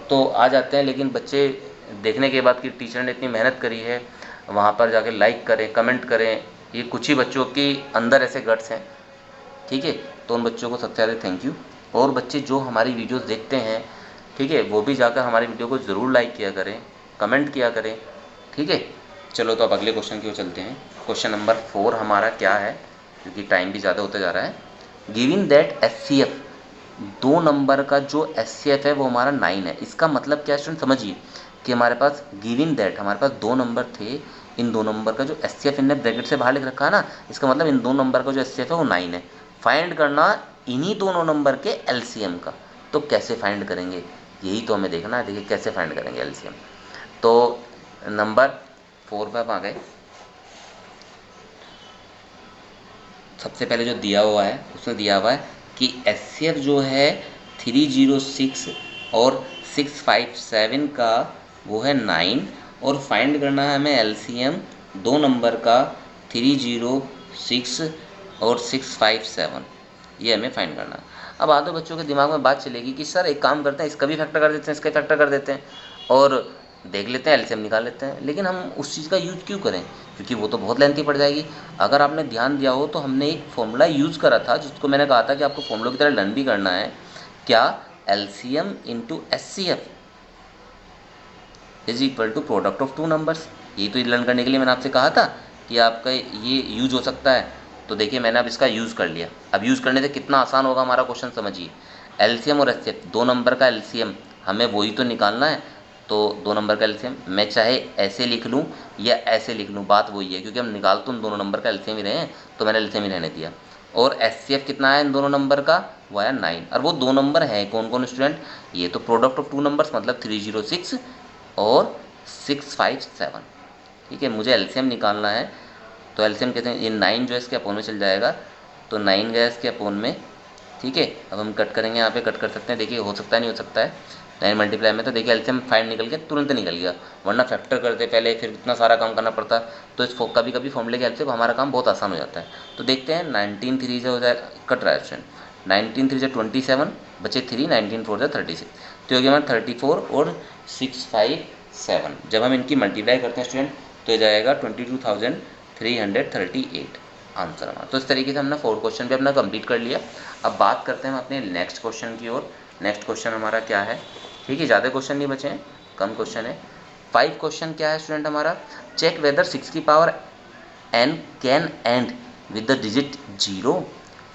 S1: तो आ जाते हैं लेकिन बच्चे देखने के बाद कि टीचर ने इतनी मेहनत करी है वहाँ पर जाके लाइक करें कमेंट करें, ये कुछ ही बच्चों के अंदर ऐसे गट्स हैं, ठीक है। तो उन बच्चों को सबसे ज़्यादा थैंक यू। और बच्चे जो हमारी वीडियोस देखते हैं, ठीक है, वो भी जाकर हमारी वीडियो को ज़रूर लाइक किया करें, कमेंट किया करें, ठीक है। चलो तो अब अगले क्वेश्चन की ओर चलते हैं। क्वेश्चन नंबर 4 हमारा क्या है, क्योंकि टाइम भी ज़्यादा होता जा रहा है। गिविंग दैट HCF, 2 नंबर का जो HCF है वो हमारा 9 है। इसका मतलब क्या स्टूडेंट समझिए कि हमारे पास गिविंग दैट, हमारे पास 2 नंबर थे, इन 2 नंबर का जो HCF इनने ब्रैकेट से बाहर लिख रखा है ना, इसका मतलब इन 2 नंबर का जो HCF है वो 9 है। फाइंड करना इन्हीं दोनों नंबर के LCM का। तो कैसे फाइंड करेंगे, यही तो हमें देखना है। देखिए कैसे फाइंड करेंगे LCM। तो नंबर 4 पर आ गए। सबसे पहले जो दिया हुआ है उसमें दिया हुआ है कि HCF जो है 306 और 657 का वो है 9, और फाइंड करना है हमें LCM 2 नंबर का 306 और 657, ये हमें फाइंड करना है। अब आधे बच्चों के दिमाग में बात चलेगी कि सर एक काम करते हैं, इसका भी फैक्टर कर देते हैं, इसका फैक्टर कर देते हैं और देख लेते हैं, एलसीएम निकाल लेते हैं। लेकिन हम उस चीज़ का यूज़ क्यों करें, क्योंकि वो तो बहुत लेंथी पड़ जाएगी। अगर आपने ध्यान दिया हो तो हमने एक फॉर्मूला यूज़ करा था जिसको मैंने कहा था कि आपको फॉर्मूला की तरह लर्न भी करना है, क्या, LCM into HCF is equal to product of 2 numbers. ये तो लर्न करने के लिए मैंने आपसे कहा था कि आपका ये यूज हो सकता है। तो देखिए मैंने अब इसका यूज़ कर लिया। अब यूज़ करने से कितना आसान होगा हमारा क्वेश्चन, समझिए। LCM और HCF 2 नंबर का LCM हमें वही तो निकालना है, तो 2 नंबर का LCM मैं चाहे ऐसे लिख लूँ या ऐसे लिख लूँ, बात वही है, क्योंकि हम निकाल तो उन दोनों नंबर का LCM ही रहे हैं, तो मैंने LCM ही रहने दिया। और HCF कितना है इन दोनों नंबर का, वो आया 9। और वो 2 नंबर हैं कौन कौन स्टूडेंट, ये तो प्रोडक्ट ऑफ 2 नंबर्स मतलब 306 और 657, ठीक है। मुझे LCM निकालना है, तो LCM कहते हैं ये 9 जो है इसके अपोन में चल जाएगा, तो 9 गया इसके अपोन में, ठीक है। अब हम कट करेंगे, यहाँ पे कट कर सकते हैं, देखिए हो सकता है नहीं हो सकता है, मल्टीप्लाई में तो देखिए एलसीएम फाइंड निकल गया, तुरंत निकल गया, वरना फैक्टर करते पहले फिर इतना सारा काम करना पड़ता। तो इस कभी कभी फॉर्मूले की हेल्प से हमारा काम बहुत आसान हो जाता है। तो देखते हैं 19 3 से हो जाए, कट रहा है स्टूडेंट, 19 3 से 27 बचे 3, 19 4 से 36, तो हो गया हमारा 34 और 657। जब हम इनकी मल्टीप्लाई करते हैं स्टूडेंट तो ये जाएगा 22,338 आंसर हमारा। तो इस तरीके से हमने 4 क्वेश्चन भी अपना कंप्लीट कर लिया। अब बात करते हैं हम अपने नेक्स्ट क्वेश्चन की ओर। नेक्स्ट क्वेश्चन हमारा क्या है, ठीक है, ज़्यादा क्वेश्चन नहीं बचे हैं, कम क्वेश्चन है। 5 क्वेश्चन क्या है स्टूडेंट हमारा, चेक वेदर 6 की power n can and with the digit 0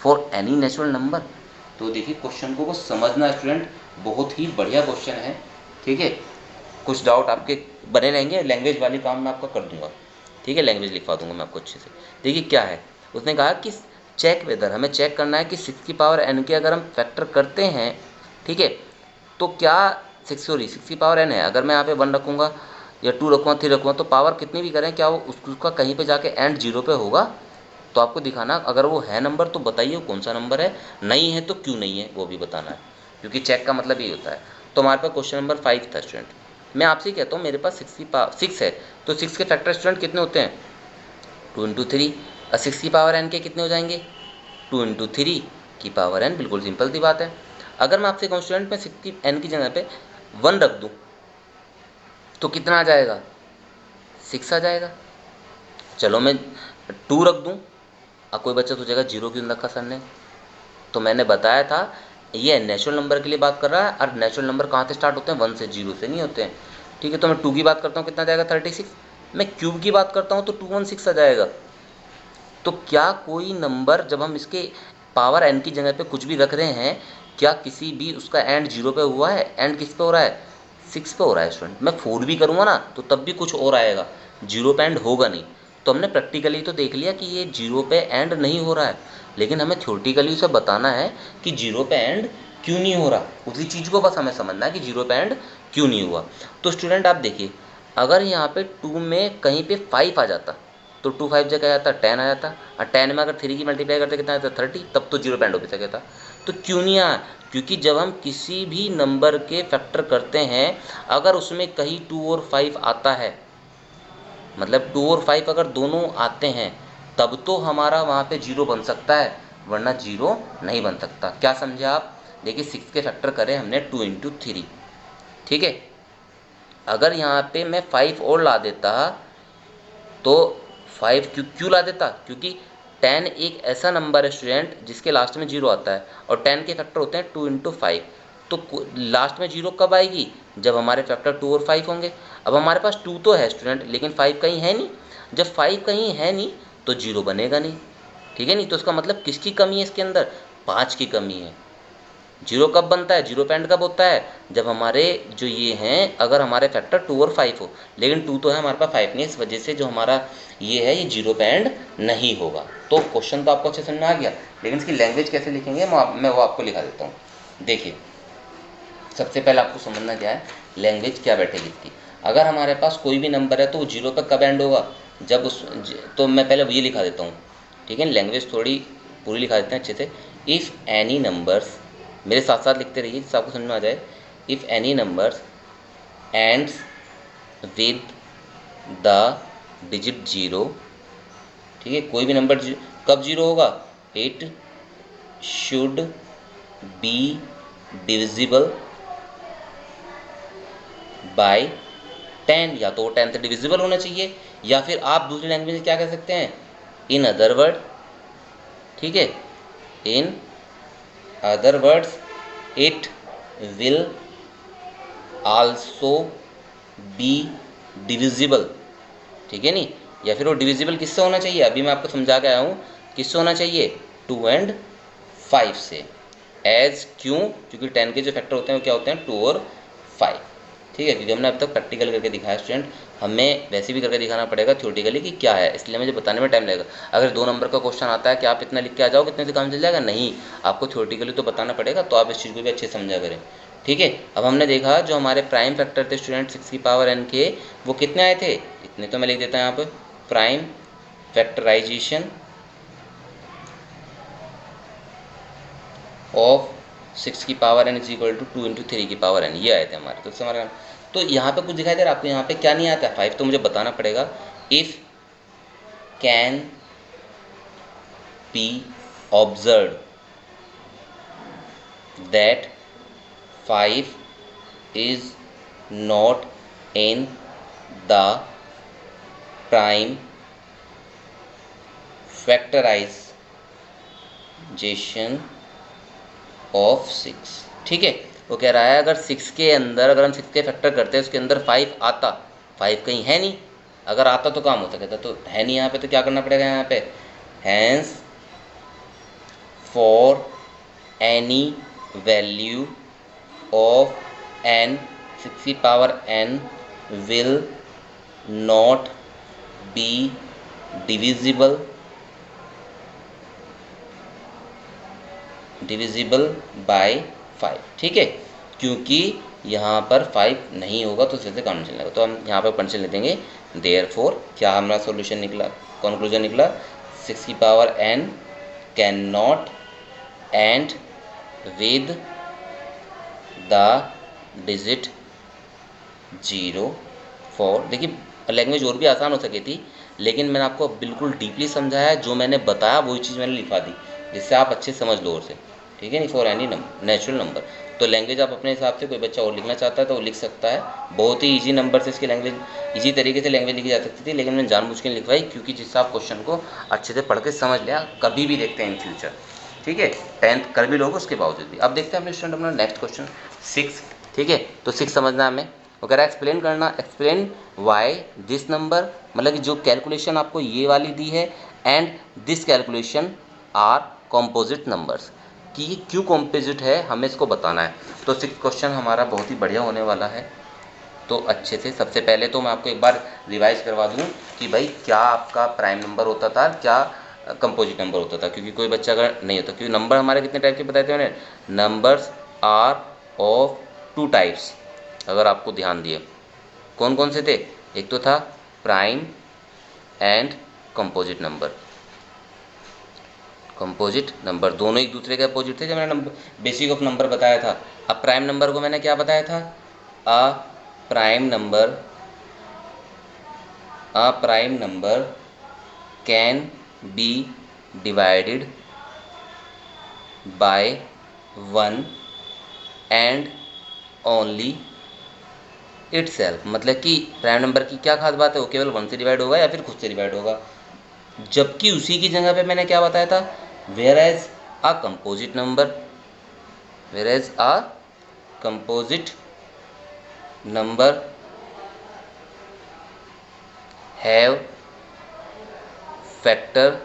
S1: for any natural number. तो देखिए क्वेश्चन को समझना स्टूडेंट, बहुत ही बढ़िया क्वेश्चन है, ठीक है। कुछ डाउट आपके बने रहेंगे, लैंग्वेज वाली काम मैं आपका कर दूंगा, ठीक है, लैंग्वेज लिखवा दूंगा मैं आपको अच्छे से। देखिए क्या है, उसने कहा कि चेक वेदर, हमें चेक करना है कि 6 की पावर n के अगर हम फैक्टर करते हैं, ठीक है, तो क्या 6 की पावर n है, अगर मैं यहाँ पे 1 रखूँगा या 2 रखूँगा 3 रखूँगा तो पावर कितनी भी करें क्या वो उसका कहीं पे जाके एंड 0 पे होगा। तो आपको दिखाना, अगर वो है नंबर तो बताइए कौन सा नंबर है, नहीं है तो क्यों नहीं है वो भी बताना है, क्योंकि चेक का मतलब ये होता है। तो हमारे पास क्वेश्चन नंबर 5 था स्टूडेंट। मैं आपसे कहता हूँ मेरे पास 6 है, तो 6 के फैक्टर स्टूडेंट कितने होते हैं, 2 × 3, और 6 की पावर n के कितने हो जाएंगे, 2 × 3 की पावर n, बिल्कुल सिंपल सी बात है। अगर मैं आपसे कहूँ स्टूडेंट मैं 6 की n की जगह पे 1 रख दूँ तो कितना आ जाएगा, 6 आ जाएगा। चलो मैं 2 रख दूँ, अब कोई बच्चा सोचेगा 0 क्यों रखा सर ने, तो मैंने बताया था ये नेचुरल नंबर के लिए बात कर रहा है, और नेचुरल नंबर कहाँ से स्टार्ट होते हैं, 1 से, 0 से नहीं होते हैं, ठीक है। तो मैं 2 की बात करता हूँ कितना जाएगा 36, मैं क्यूब की बात करता हूँ तो 216 आ जाएगा। तो क्या कोई नंबर जब हम इसके पावर n की जगह पे कुछ भी रख रहे हैं, क्या किसी भी उसका एंड 0 पे हुआ है, एंड किस पे हो रहा है, 6 पे हो रहा है स्टूडेंट। मैं 4 भी करूँगा ना तो तब भी कुछ और आएगा, 0 पे एंड होगा नहीं। तो हमने प्रैक्टिकली तो देख लिया कि ये 0 पे एंड नहीं हो रहा है, लेकिन हमें थ्योरेटिकली उसे बताना है कि 0 पे एंड क्यों नहीं हो रहा, उसी चीज़ को बस हमें समझना है कि 0 पे एंड क्यों नहीं हुआ। तो स्टूडेंट आप देखिए, अगर यहाँ पे 2 में कहीं पे 5 आ जाता तो 2 5 जगह आता 10 आ जाता, और 10 में अगर 3 की मल्टीप्लाई करते कितना आता 30, तब तो 0 पे एंड हो भी सकता था। तो क्यों नहीं आया, क्योंकि जब हम किसी भी नंबर के फैक्टर करते हैं, अगर उसमें कहीं 2 और 5 आता है, मतलब 2 और 5 अगर दोनों आते हैं, तब तो हमारा वहाँ पे 0 बन सकता है, वरना 0 नहीं बन सकता। क्या समझे आप, देखिए 6 के फैक्टर करें हमने 2 × 3, ठीक है। अगर यहाँ पे मैं 5 और ला देता तो 5 क्यों ला देता, क्योंकि 10 एक ऐसा नंबर है स्टूडेंट जिसके लास्ट में 0 आता है, और 10 के फैक्टर होते हैं 2 × 5। तो लास्ट में 0 कब आएगी, जब हमारे फैक्टर 2 और 5 होंगे। अब हमारे पास 2 तो है स्टूडेंट, लेकिन 5 कहीं है नहीं, जब 5 कहीं है नहीं तो 0 बनेगा नहीं, ठीक है। नहीं तो इसका मतलब किसकी कमी है इसके अंदर, 5 की कमी है। 0 कब बनता है, 0 पे एंड कब होता है, जब हमारे जो ये हैं, अगर हमारे फैक्टर 2 और 5 हो, लेकिन 2 तो है हमारे पास, 5 नहीं, इस वजह से जो हमारा ये है ये 0 पे एंड नहीं होगा। तो क्वेश्चन तो आपको अच्छे समझ में आ गया, लेकिन इसकी लैंग्वेज कैसे लिखेंगे मैं वो आपको लिखा देता हूँ। देखिए सबसे पहले आपको समझना क्या है, लैंग्वेज क्या बैठेगी इसकी। अगर हमारे पास कोई भी नंबर है तो वो 0 पे कब एंड होगा, जब उस तो मैं पहले ये लिखा देता हूँ, ठीक है, लैंग्वेज थोड़ी पूरी लिखा देते हैं अच्छे से। इफ़ एनी नंबर्स, मेरे साथ साथ लिखते रहिए जिससे आपको समझ में आ जाए। If any numbers ends with the digit 0, ठीक है, कोई भी नंबर कब 0 होगा, it should be divisible bye 10, या तो 10 से डिविजिबल होना चाहिए, या फिर आप दूसरी लैंग्वेज में क्या कह सकते हैं, इन अदर वर्ड, ठीक है, in other words it will also be divisible, ठीक है नहीं। या फिर वो डिविजिबल किससे होना चाहिए, अभी मैं आपको समझा के आया हूँ किससे होना चाहिए, 2 और 5 से। एज क्यों, क्योंकि 10 के जो फैक्टर होते हैं वो क्या होते हैं, 2 और 5, ठीक है। क्योंकि हमने अब तक प्रैक्टिकल करके दिखाया स्टूडेंट, हमें वैसे भी करके दिखाना पड़ेगा थ्योरेटिकली कि क्या है, इसलिए मुझे बताने में टाइम लगेगा। अगर 2 नंबर का क्वेश्चन आता है कि आप इतना लिख के आ जाओ कितने से काम चल जाएगा, नहीं, आपको थ्योरेटिकली तो बताना पड़ेगा, तो आप इस चीज़ को भी अच्छे से समझा करें, ठीक है। अब हमने देखा जो हमारे प्राइम फैक्टर थे स्टूडेंट 6 की पावर n के, वो कितने आए थे, इतने तो मैं लिख देता हूँ यहाँ पर, प्राइम फैक्टराइजेशन ऑफ 6 की power n is equal to 2 into 3 की पावर n, ये आए थे हमारे। तो हमारा तो यहाँ पे कुछ दिखाई दे रहा है आपको, यहाँ पे क्या नहीं आता, 5 तो मुझे बताना पड़ेगा। If can be observe that 5 is not in the prime factorization of 6। ठीक है, वो कह रहा है अगर 6 के अंदर, अगर हम 6 के फैक्टर करते हैं उसके अंदर 5 आता, 5 कहीं है नहीं, अगर आता तो काम होता, कहता तो है नहीं यहाँ पे, तो क्या करना पड़ेगा यहाँ पे, hence for any value of n 6 की power n will not be divisible by 5। ठीक है, क्योंकि यहाँ पर 5 नहीं होगा तो उससे कंडीशन लगेगा, तो हम यहाँ पर कंडीशन ले देंगे। देयरफॉर क्या हमारा सॉल्यूशन निकला, कंक्लूजन निकला, 6 की power n can not and with the digit 0 for. देखिए लैंग्वेज और भी आसान हो सकी थी, लेकिन मैंने आपको बिल्कुल डीपली समझाया, जो मैंने बताया वही चीज़ मैंने लिखा दी, जिससे आप अच्छे समझ लो और से। ठीक है नहीं, for any number natural number. तो लैंग्वेज आप अपने हिसाब से, कोई बच्चा और लिखना चाहता है तो वो लिख सकता है। बहुत ही इजी नंबर से इसकी लैंग्वेज, इजी तरीके से लैंग्वेज लिखी जा सकती थी, लेकिन मैंने जानबूझ के लिखवाई क्योंकि जिससे आप क्वेश्चन को अच्छे से पढ़ के समझ लिया, कभी भी देखते हैं इन फ्यूचर। ठीक है, 10th कर भी लोगे उसके बावजूद भी। अब देखते हैं अपने स्टूडेंट अपना नेक्स्ट क्वेश्चन 6। ठीक है, तो 6 समझना हमें, वो कह रहा है एक्सप्लेन करना, एक्सप्लेन वाई दिस नंबर, मतलब कि जो कैलकुलेशन आपको ये वाली दी है and this calculation are composite numbers, कि ये क्यों कॉम्पोजिट है, हमें इसको बताना है। तो 6 क्वेश्चन हमारा बहुत ही बढ़िया होने वाला है। तो अच्छे से सबसे पहले तो मैं आपको एक बार रिवाइज करवा दूँ कि भाई क्या आपका प्राइम नंबर होता था, क्या कंपोजिट नंबर होता था, क्योंकि कोई बच्चा अगर नहीं होता, क्योंकि नंबर हमारे कितने टाइप के बताए थे मैंने, नंबर्स आर ऑफ 2 टाइप्स, अगर आपको ध्यान दिए कौन कौन से थे, एक तो था prime and composite number. Composite number दोनों एक दूसरे के अपोजिट थे, जब मैंने नंबर बेसिक ऑफ नंबर बताया था। अब प्राइम नंबर को मैंने क्या बताया था, a prime number can be divided by 1 and only itself, मतलब कि प्राइम नंबर की क्या खास बात है, वो केवल 1 से डिवाइड होगा या फिर खुद से डिवाइड होगा। जबकि उसी की जगह पे मैंने क्या बताया था, whereas a composite number have factor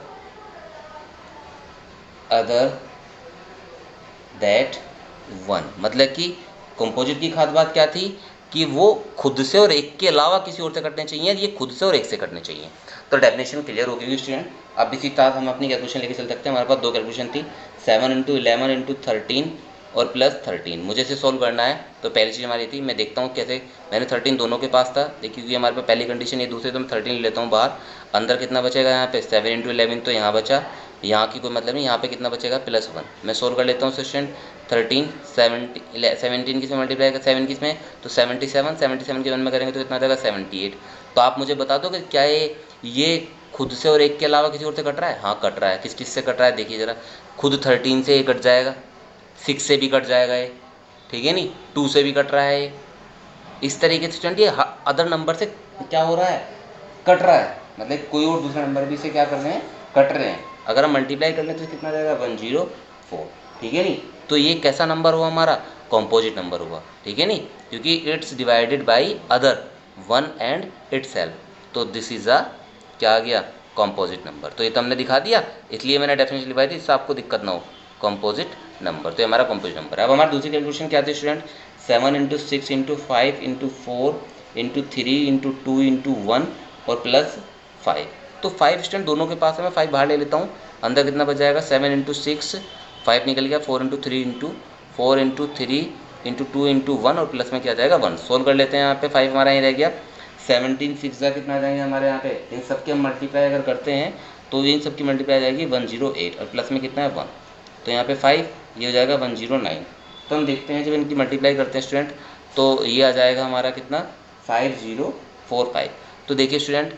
S1: other that 1, मतलब कि कंपोजिट की खास बात क्या थी कि वो खुद से और एक के अलावा किसी और से कटने चाहिए, ये खुद से और एक से कटने चाहिए। तो डेफिनेशन क्लियर हो गई स्टूडेंट। अब इसी साथ हम अपनी कैलकुलेशन लेके चल सकते हैं। हमारे पास 2 कैलकुलेशन थी, 7 इंटू 11 इंटू 13 और प्लस 13। मुझे इसे सोल्व करना है, तो पहली चीज़ हमारी थी, मैं देखता हूँ कैसे, मैंने 13 दोनों के पास था, देखिए क्योंकि हमारे पास पहली कंडीशन है, दूसरे तो मैं 13 ले लेता हूँ बाहर। अंदर कितना बचेगा यहाँ पे, 7 इंटू 11 तो यहाँ बचा, यहाँ की कोई मतलब नहीं, यहाँ पे कितना बचेगा +1। मैं सोल्व कर लेता हूँ स्टूडेंट। 13 17 किस में मल्टीप्लाई कर, 7 किस में, तो 77 77 के 1 में करेंगे तो कितना आ जाएगा 78। तो आप मुझे बता दो कि क्या ये खुद से और एक के अलावा किसी और से कट रहा है, हाँ कट रहा है। किस किस से कट रहा है देखिए ज़रा, खुद 13 से ये कट जाएगा, 6 से भी कट जाएगा ये, ठीक है नहीं, 2 से भी कट रहा है ये। इस तरीके से स्टूडेंट ये अदर नंबर से क्या हो रहा है, कट रहा है, मतलब कोई और दूसरा नंबर भी से क्या कर रहे हैं, कट रहे हैं। अगर हम मल्टीप्लाई कर लें तो कितना जाएगा 104, ठीक है नहीं। तो ये कैसा नंबर हुआ हमारा, कॉम्पोजिट नंबर हुआ, ठीक है नहीं, क्योंकि it's divided by other 1 and itself, तो दिस इज अ क्या आ गया, कॉम्पोजिट नंबर। तो ये तो हमने दिखा दिया, इसलिए मैंने डेफिनेशन लिखवाई थी, इससे आपको दिक्कत ना हो, कॉम्पोजिट नंबर। तो ये हमारा कॉम्पोजिट नंबर है। अब हमारी दूसरी कैलकुलेशन क्या थी student, 7 into 6 into 5 into 4 into 3 into 2 into 1 और प्लस 5। तो 5 स्टूडेंट दोनों के पास है, मैं 5 बाहर ले लेता हूँ, अंदर कितना बच जाएगा, 7 इंटू 6 5 निकल गया, 4 into 3 into 4 into 3 into 2 into 1 और प्लस में क्या जाएगा 1। सोल्व कर लेते हैं, यहाँ पे 5 हमारा यहीं रह गया, 17 6 कितना जाएंगे हमारे यहाँ पे, इन सब के हम मल्टीप्लाई अगर करते हैं तो इन सब की मल्टीप्लाई आ जाएगी 108 और प्लस में कितना है 1, तो यहाँ पे 5 ये हो जाएगा 109। तो हम देखते हैं जब इनकी मल्टीप्लाई करते हैं स्टूडेंट, तो ये आ जाएगा हमारा कितना 5045। तो देखिए स्टूडेंट,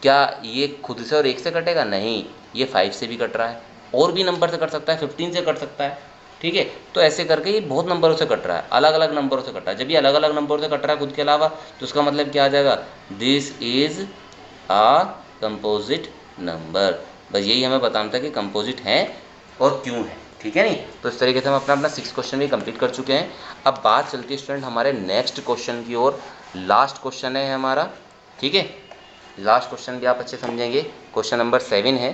S1: क्या ये खुद से और 1 से कटेगा? नहीं, ये 5 से भी कट रहा है, और भी नंबर से कट सकता है, 15 से कट सकता है, ठीक है। तो ऐसे करके ये बहुत नंबरों से कट रहा है, अलग अलग नंबरों से कट रहा है। जब ये अलग अलग नंबरों से कट रहा है खुद के अलावा, तो उसका मतलब क्या आ जाएगा? This is a composite number. बस यही हमें बताना था कि कंपोजिट है और क्यों है, ठीक है नहीं। तो इस तरीके से हम अपना 6 क्वेश्चन भी कंप्लीट कर चुके हैं। अब बात चलती है स्टूडेंट हमारे नेक्स्ट क्वेश्चन की ओर। लास्ट क्वेश्चन है हमारा, ठीक है। लास्ट क्वेश्चन भी आप अच्छे समझेंगे। क्वेश्चन नंबर 7 है,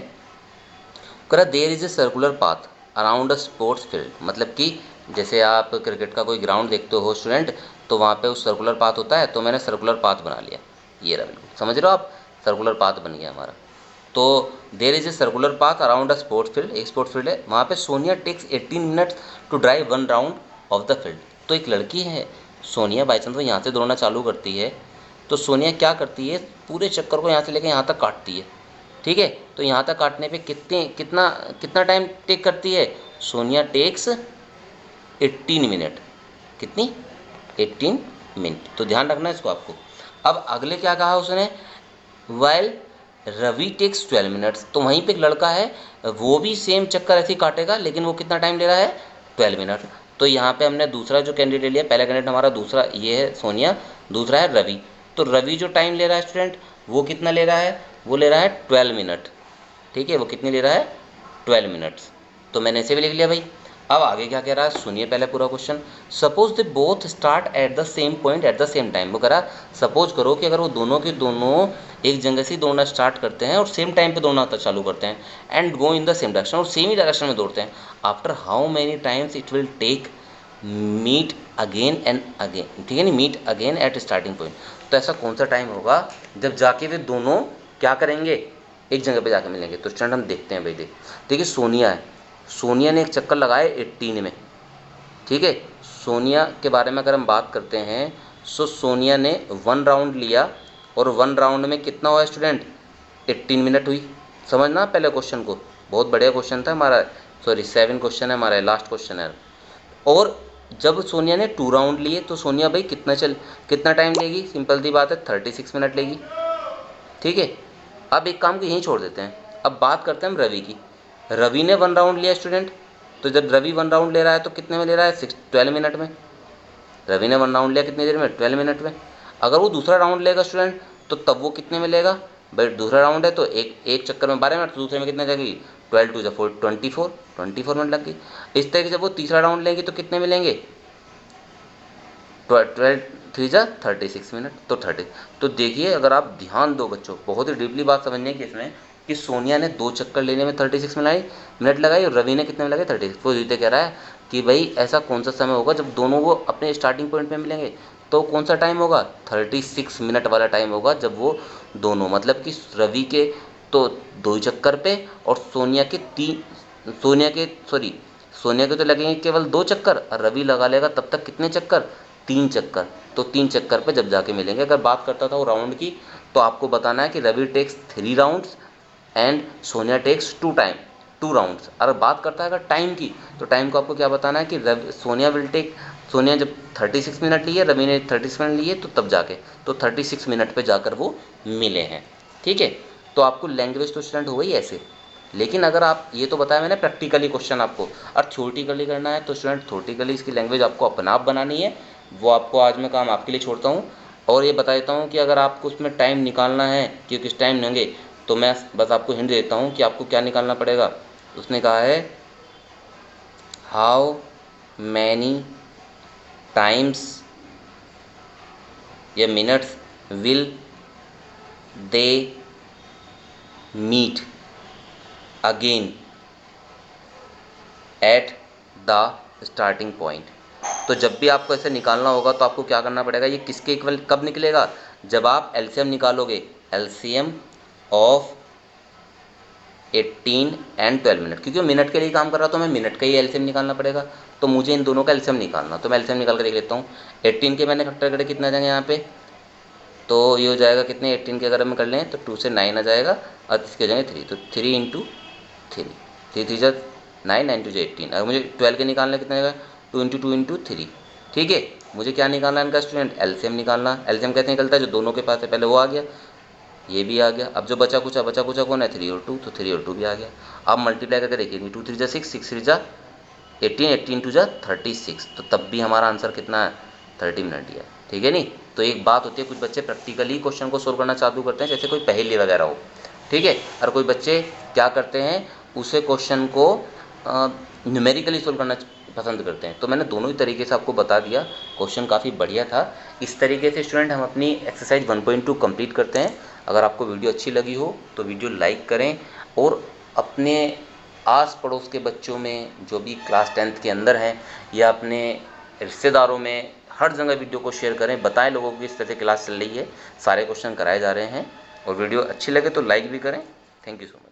S1: करा there is a circular path around a sports field. मतलब कि जैसे आप क्रिकेट का कोई ग्राउंड देखते हो स्टूडेंट, तो वहाँ पे उस सर्कुलर पाथ होता है, तो मैंने सर्कुलर पाथ बना लिया। ये रहा, बिल्कुल समझ रहे हो आप, सर्कुलर पाथ बन गया हमारा। तो there is a circular path around a sports field, एक स्पोर्ट्स फील्ड है, वहाँ पे Sonia takes 18 minutes to drive 1 round of the field. तो एक लड़की है सोनिया, बाई चांस वो यहाँ से दौड़ना चालू करती है, तो सोनिया क्या करती है, पूरे चक्कर को यहाँ से लेकर यहाँ तक काटती है, ठीक है। तो यहाँ तक काटने पे कितना कितना टाइम टेक करती है? Sonia takes 18 minute. कितनी? 18 मिनट। तो ध्यान रखना इसको आपको। अब अगले क्या कहा उसने, वाइल रवि टेक्स 12 मिनट्स। तो वहीं पे एक लड़का है, वो भी सेम चक्कर ऐसे ही काटेगा, लेकिन वो कितना टाइम ले रहा है? 12 मिनट। तो यहाँ पे हमने दूसरा जो कैंडिडेट ले लिया, पहला कैंडिडेट हमारा दूसरा ये है सोनिया, दूसरा है रवि। तो रवि जो टाइम ले रहा है स्टूडेंट, वो कितना ले रहा है? वो ले रहा है 12 मिनट, ठीक है। वो कितनी ले रहा है? 12 मिनट्स। तो मैंने इसे भी लिख लिया भाई। अब आगे क्या कह रहा है सुनिए पहले पूरा question. Suppose they both start at the same point at the same time. वो कह रहा सपोज करो कि अगर वो दोनों के दोनों एक जगह से दौड़ना स्टार्ट करते हैं और सेम टाइम पे दौड़ना चालू करते हैं, and go in the same direction, और सेम ही डायरेक्शन में दौड़ते हैं, after how many times it will take meet again and again, ठीक है नहीं, meet again at starting point. तो ऐसा कौन सा टाइम होगा जब जाके वे दोनों क्या करेंगे? एक जगह पे जाके मिलेंगे। तो स्टूडेंट हम देखते हैं भाई, देखिए सोनिया है, सोनिया ने एक चक्कर लगाया 18 में, ठीक है। सोनिया के बारे में अगर हम बात करते हैं, सो सोनिया ने 1 राउंड लिया, और 1 राउंड में कितना हुआ स्टूडेंट? 18 मिनट हुई। समझना पहले क्वेश्चन को, बहुत बढ़िया क्वेश्चन था हमारा, सॉरी 7 क्वेश्चन है हमारा, लास्ट क्वेश्चन है। और जब सोनिया ने 2 राउंड लिए, तो सोनिया भाई कितना टाइम लेगी? सिंपल सी बात है, 36 मिनट लेगी, ठीक है। अब एक काम को यहीं छोड़ देते हैं, अब बात करते हैं हम रवि की। रवि ने 1 राउंड लिया स्टूडेंट, तो जब रवि 1 राउंड ले रहा है तो कितने में ले रहा है? 12 मिनट में। रवि ने 1 राउंड लिया कितनी देर में? 12 मिनट में। अगर वो दूसरा राउंड लेगा स्टूडेंट, तो तब वो कितने में लेगा? भाई दूसरा राउंड है तो एक चक्कर में 12 मिनट, तो दूसरे में कितने जाएगी? 12 टू 4 24 मिनट लग गई। इस तरीके से वो तीसरा राउंड लेंगे तो कितने में लेंगे? 12 3 जा 36 मिनट, तो 30। तो देखिए अगर आप ध्यान दो बच्चों, बहुत ही डीपली बात समझने की इसमें, कि सोनिया ने 2 चक्कर लेने में 36 मिनट लगाई, और रवि ने कितने में लगाए? 36। वो जीते कह रहा है कि भाई ऐसा कौन सा समय होगा जब दोनों वो अपने स्टार्टिंग पॉइंट पे मिलेंगे? तो कौन सा टाइम होगा? 36 मिनट वाला टाइम होगा, जब वो दोनों, मतलब कि रवि के तो 2 चक्कर पे, और सोनिया के तो लगेंगे केवल 2 चक्कर, और रवि लगा लेगा तब तक कितने चक्कर? 3 चक्कर। तो 3 चक्कर पे जब जाके मिलेंगे। अगर बात करता था वो राउंड की, तो आपको बताना है कि Ravi takes 3 rounds and Sonia takes 2 rounds. अगर बात करता है अगर टाइम की, तो टाइम को आपको क्या बताना है कि सोनिया जब 36 मिनट लिए, रवि ने 36 मिनट लिए, तो तब जाके, तो 36 मिनट पे जाकर वो मिले हैं, ठीक है। तो आपको लैंग्वेज तो स्टूडेंट हो गई ऐसे। लेकिन अगर आप, ये तो बताया मैंने प्रैक्टिकली क्वेश्चन आपको, और थ्योरेटिकली करना है, तो स्टूडेंट थ्योरेटिकली इसकी लैंग्वेज आपको अपने आप बनानी है। वो आपको आज मैं काम आपके लिए छोड़ता हूँ, और ये बता देता हूँ कि अगर आपको उसमें टाइम निकालना है कि किस टाइम लेंगे, तो मैं बस आपको हिंट देता हूँ कि आपको क्या निकालना पड़ेगा। उसने कहा है हाउ मैनी टाइम्स या minutes will they meet again at the starting point. तो जब भी आपको ऐसे निकालना होगा तो आपको क्या करना पड़ेगा, ये किसके इक्वल कब निकलेगा? जब आप एलसीएम निकालोगे, एलसीएम ऑफ 18 एंड 12 मिनट, क्योंकि मिनट के लिए काम कर रहा, तो मैं मिनट का ही एलसीएम निकालना पड़ेगा। तो मुझे इन दोनों का एलसीएम निकालना, तो मैं एलसीएम निकाल कर देख लेता हूँ। 18 के मैंने फैक्टर करे कितना आ जाएंगे यहाँ पे, तो ये हो जाएगा कितने, 18 के अगर हम कर लें तो 2 से 9 आ जाएगा, और इसके हो जाएंगे 3, तो 3 × 3, 3 3 जा 9, 9 2 जा 18। अगर मुझे 12 के निकालना कितना आएगा, 2 इंटू 2 इंटू 3, ठीक है। मुझे क्या निकालना है इनका स्टूडेंट, एलसीएम निकालना। एलसीएम कैसे निकलता है, जो दोनों के पास है पहले वो आ गया, ये भी आ गया। अब जो बचा कुचा कौन है, 3 और 2, तो 3 और 2 भी आ गया। अब मल्टीप्लाई करके देखिए, 2 3 जा 6, 6 3 जा 18, 18 2 जा 36, तो तब भी हमारा आंसर कितना है, 30 मिनट ही है, ठीक है नहीं। तो एक बात होती है, कुछ बच्चे प्रैक्टिकली क्वेश्चन को सोल्व करना चालू करते हैं, जैसे कोई पहेली वगैरह हो, ठीक है। और कोई बच्चे क्या करते हैं, उसे क्वेश्चन को न्यूमेरिकली सोल्व करना पसंद करते हैं। तो मैंने दोनों ही तरीके से आपको बता दिया, क्वेश्चन काफ़ी बढ़िया था। इस तरीके से स्टूडेंट हम अपनी एक्सरसाइज 1.2 कंप्लीट करते हैं। अगर आपको वीडियो अच्छी लगी हो तो वीडियो लाइक करें, और अपने आस पड़ोस के बच्चों में जो भी क्लास 10th के अंदर हैं, या अपने रिश्तेदारों में, हर जगह वीडियो को शेयर करें, बताएं लोगों को इस तरह से क्लास चल रही है, सारे क्वेश्चन कराए जा रहे हैं। और वीडियो अच्छी लगे तो लाइक भी करें। Thank you so much.